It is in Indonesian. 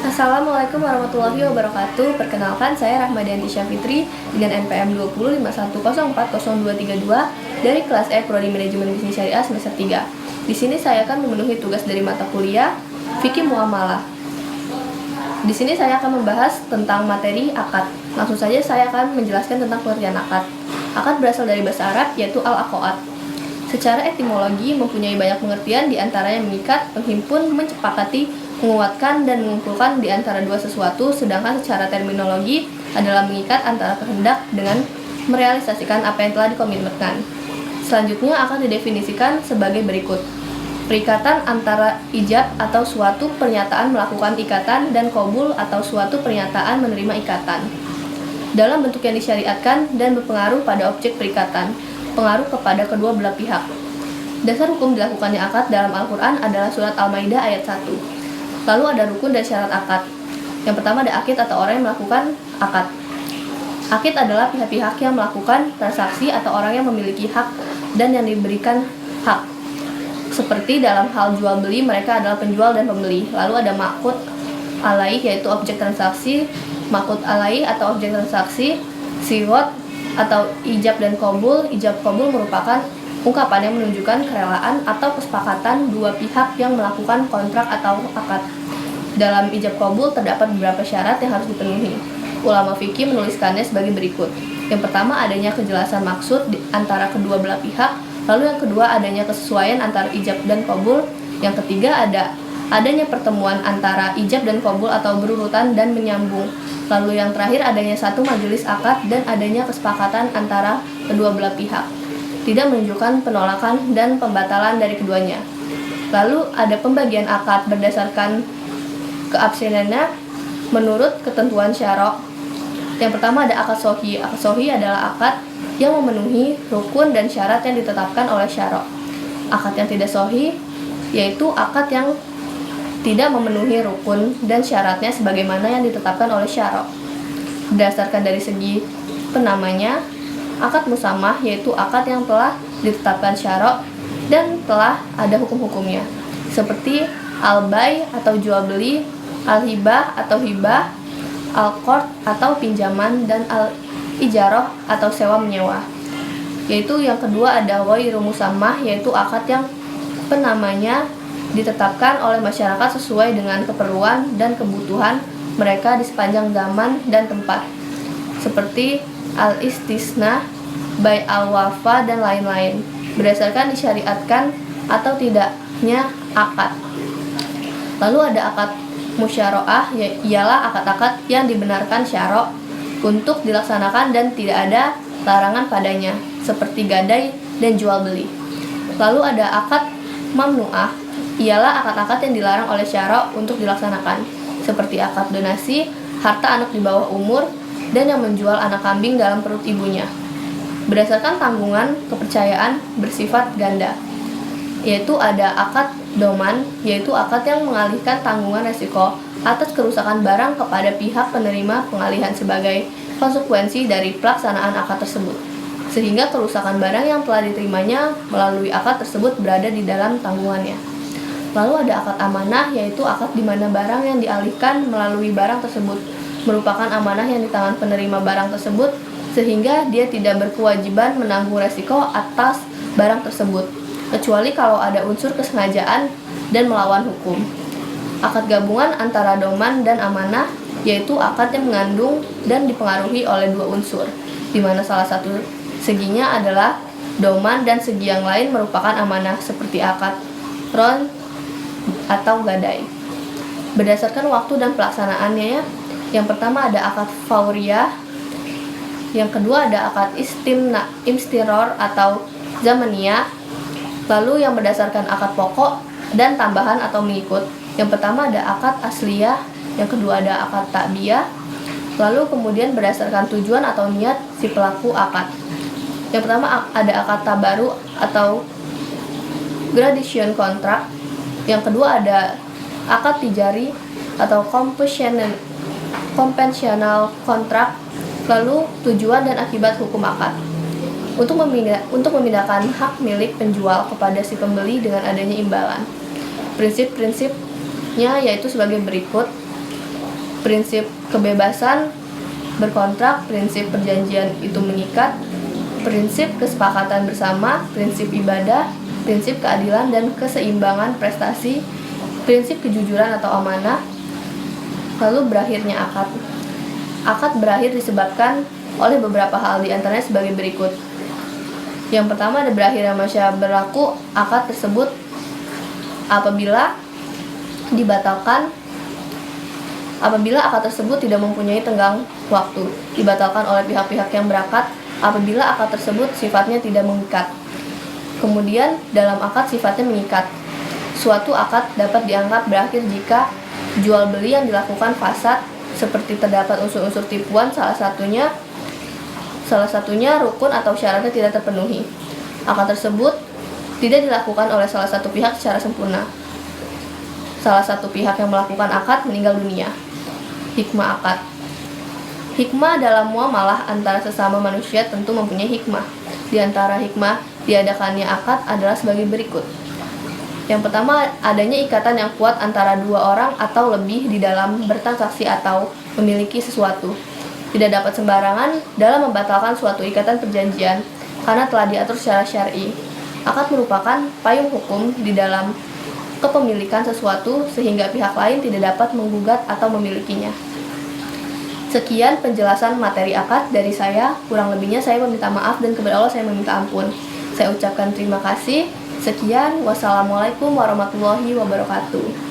Assalamualaikum warahmatullahi wabarakatuh. Perkenalkan, saya Rahmadianti Syafitri dengan NPM 2051040232 dari kelas E Prodi Manajemen Bisnis Syariah semester 3. Di sini saya akan memenuhi tugas dari mata kuliah Fikih Muamalah. Di sini saya akan membahas tentang materi akad. Langsung saja saya akan menjelaskan tentang pengertian akad. Akad berasal dari bahasa Arab yaitu al-aqad. Secara etimologi mempunyai banyak pengertian, di antaranya mengikat, menghimpun, mencepakati, menguatkan, dan mengumpulkan di antara dua sesuatu, sedangkan secara terminologi adalah mengikat antara kehendak dengan merealisasikan apa yang telah dikomitmenkan. Selanjutnya akan didefinisikan sebagai berikut. Perikatan antara ijab atau suatu pernyataan melakukan ikatan dan qabul atau suatu pernyataan menerima ikatan dalam bentuk yang disyariatkan dan berpengaruh pada objek perikatan, pengaruh kepada kedua belah pihak. Dasar hukum dilakukannya akad dalam Al-Quran adalah surat Al-Maidah ayat 1. Lalu ada rukun dan syarat akad. Yang pertama ada akid atau orang yang melakukan akad. Akid adalah pihak-pihak yang melakukan transaksi atau orang yang memiliki hak dan yang diberikan hak. Seperti dalam hal jual beli, mereka adalah penjual dan pembeli. Lalu ada maqud alaih yaitu objek transaksi, maqud alaih atau objek transaksi, siwot atau ijab dan qabul. Ijab qabul merupakan ungkapan yang menunjukkan kerelaan atau kesepakatan dua pihak yang melakukan kontrak atau akad. Dalam ijab qabul terdapat beberapa syarat yang harus dipenuhi. Ulama fikih menuliskannya sebagai berikut. Yang pertama adanya kejelasan maksud antara kedua belah pihak. Lalu yang kedua adanya kesesuaian antara ijab dan qabul. Yang ketiga adanya pertemuan antara ijab dan qabul atau berurutan dan menyambung. Lalu yang terakhir adanya satu majelis akad dan adanya kesepakatan antara kedua belah pihak, tidak menunjukkan penolakan dan pembatalan dari keduanya. Lalu ada pembagian akad berdasarkan keabsenannya menurut ketentuan syara'. Yang pertama ada akad sohi. Akad sohi adalah akad yang memenuhi rukun dan syarat yang ditetapkan oleh syara'. Akad yang tidak sohi yaitu akad yang tidak memenuhi rukun dan syaratnya sebagaimana yang ditetapkan oleh syara'. Berdasarkan dari segi penamanya, akad musamah yaitu akad yang telah ditetapkan syara' dan telah ada hukum-hukumnya, seperti al-bai atau jual beli, al-hibah atau hibah, al-qard atau pinjaman, dan al-ijarah atau sewa menyewa. Yaitu yang kedua ada ghairu musammah yaitu akad yang penamanya ditetapkan oleh masyarakat sesuai dengan keperluan dan kebutuhan mereka di sepanjang zaman dan tempat, seperti al-istisna, bai al-wafa, dan lain-lain, berdasarkan disyariatkan atau tidaknya akad. Lalu ada akad musyaro'ah, ialah akad-akad yang dibenarkan syara' untuk dilaksanakan dan tidak ada larangan padanya, seperti gadai dan jual beli. Lalu ada akad mamnu'ah, ialah akad-akad yang dilarang oleh syara' untuk dilaksanakan, seperti akad donasi, harta anak di bawah umur, dan yang menjual anak kambing dalam perut ibunya, berdasarkan tanggungan kepercayaan bersifat ganda. Yaitu ada akad doman, yaitu akad yang mengalihkan tanggungan resiko atas kerusakan barang kepada pihak penerima pengalihan sebagai konsekuensi dari pelaksanaan akad tersebut, sehingga kerusakan barang yang telah diterimanya melalui akad tersebut berada di dalam tanggungannya. Lalu ada akad amanah, yaitu akad di mana barang yang dialihkan melalui barang tersebut merupakan amanah yang di tangan penerima barang tersebut, sehingga dia tidak berkewajiban menanggung resiko atas barang tersebut, kecuali kalau ada unsur kesengajaan dan melawan hukum. Akad gabungan antara doman dan amanah, yaitu akad yang mengandung dan dipengaruhi oleh dua unsur, di mana salah satu seginya adalah doman dan segi yang lain merupakan amanah, seperti akad ron atau gadai. Berdasarkan waktu dan pelaksanaannya ya. Yang pertama ada akad fauriyah, yang kedua ada akad istiror atau zamaniyah. Lalu yang berdasarkan akad pokok dan tambahan atau mengikut. Yang pertama ada akad asliyah, yang kedua ada akad ta'biyah. Lalu kemudian berdasarkan tujuan atau niat si pelaku akad. Yang pertama ada akad tabaru atau gradation contract. Yang kedua ada akad tijari atau conventional contract. Lalu tujuan dan akibat hukum akad. Untuk memindahkan hak milik penjual kepada si pembeli dengan adanya imbalan. Prinsip-prinsipnya yaitu sebagai berikut. prinsip kebebasan berkontrak, prinsip perjanjian itu mengikat, prinsip kesepakatan bersama, prinsip ibadah, prinsip keadilan dan keseimbangan prestasi, prinsip kejujuran atau amanah. Lalu berakhirnya akad. Akad berakhir disebabkan oleh beberapa hal, di antaranya sebagai berikut. Yang pertama, ada berakhirnya masa berlaku akad tersebut apabila akad tersebut tidak mempunyai tenggang waktu, dibatalkan oleh pihak-pihak yang berakad apabila akad tersebut sifatnya tidak mengikat. Kemudian dalam akad sifatnya mengikat. Suatu akad dapat dianggap berakhir jika jual beli yang dilakukan fasad, seperti terdapat unsur-unsur tipuan, salah satunya rukun atau syaratnya tidak terpenuhi. Akad tersebut tidak dilakukan oleh salah satu pihak secara sempurna. Salah satu pihak yang melakukan akad meninggal dunia. Hikmah akad. Hikmah dalam muamalah antara sesama manusia tentu mempunyai hikmah. Di antara hikmah diadakannya akad adalah sebagai berikut. Yang pertama, adanya ikatan yang kuat antara dua orang atau lebih di dalam bertransaksi atau memiliki sesuatu. Tidak dapat sembarangan dalam membatalkan suatu ikatan perjanjian karena telah diatur secara syar'i. Akad merupakan payung hukum di dalam kepemilikan sesuatu sehingga pihak lain tidak dapat menggugat atau memilikinya. Sekian penjelasan materi akad dari saya. Kurang lebihnya saya meminta maaf dan kepada Allah saya meminta ampun. Saya ucapkan terima kasih. Sekian, wassalamualaikum warahmatullahi wabarakatuh.